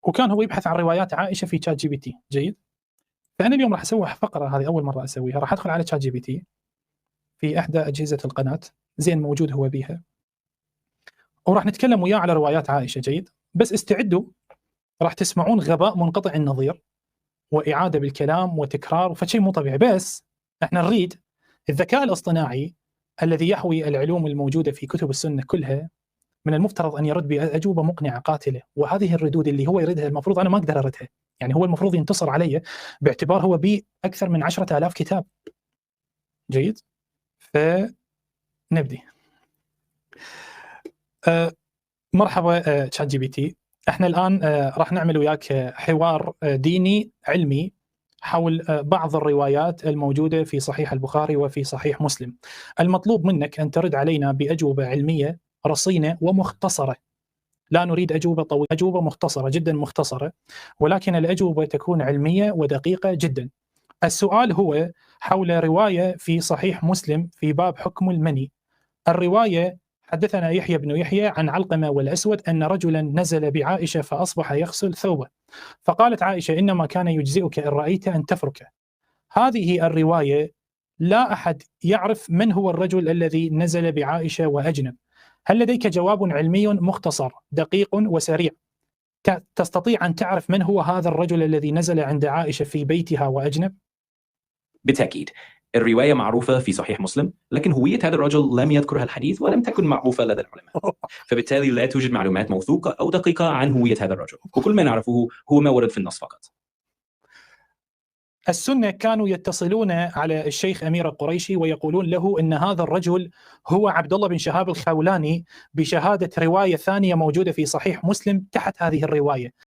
وكان هو يبحث عن روايات عائشة في تشات جي بي تي. جيد. فأنا اليوم راح أسوي فقرة، هذه أول مرة أسويها، راح أدخل على تشات جي بي تي في إحدى أجهزة القناة، زين موجود هو بيها، وراح نتكلم وياه على روايات عائشة. جيد. بس استعدوا، راح تسمعون غباء منقطع النظير وإعادة بالكلام وتكرار فشيء مو طبيعي. بس احنا نريد الذكاء الاصطناعي الذي يحوي العلوم الموجودة في كتب السنة كلها، من المفترض أن يرد بأجوبة مقنعة قاتلة، وهذه الردود اللي هو يردها المفروض أنا ما أقدر أردها. يعني هو المفروض ينتصر علي باعتبار هو بي أكثر من 10,000 كتاب. جيد. فنبدي. مرحبا تشات جي بي تي. احنا الآن راح نعمل وياك حوار ديني علمي حول بعض الروايات الموجودة في صحيح البخاري وفي صحيح مسلم. المطلوب منك أن ترد علينا بأجوبة علمية رصينة ومختصرة. لا نريد أجوبة طويلة، أجوبة مختصرة جدا مختصرة، ولكن الأجوبة تكون علمية ودقيقة جدا. السؤال هو حول رواية في صحيح مسلم في باب حكم المني. الرواية: حدثنا يحيى بن يحيى عن علقمة والأسود أن رجلا نزل بعائشة فأصبح يغسل ثوبه، فقالت عائشة: إنما كان يجزئك إن رأيت أن تفركه. هذه الرواية لا أحد يعرف من هو الرجل الذي نزل بعائشة وأجنب. هل لديك جواب علمي مختصر دقيق وسريع تستطيع أن تعرف من هو هذا الرجل الذي نزل عند عائشة في بيتها وأجنب؟ بالتأكيد الرواية معروفة في صحيح مسلم، لكن هوية هذا الرجل لم يذكرها الحديث ولم تكن معروفة لدى العلماء، فبالتالي لا توجد معلومات موثوقة أو دقيقة عن هوية هذا الرجل، وكل ما نعرفه هو ما ورد في النص فقط. السنة كانوا يتصلون على الشيخ أمير القريشي ويقولون له إن هذا الرجل هو عبد الله بن شهاب الخولاني، بشهادة رواية ثانية موجودة في صحيح مسلم تحت هذه الرواية.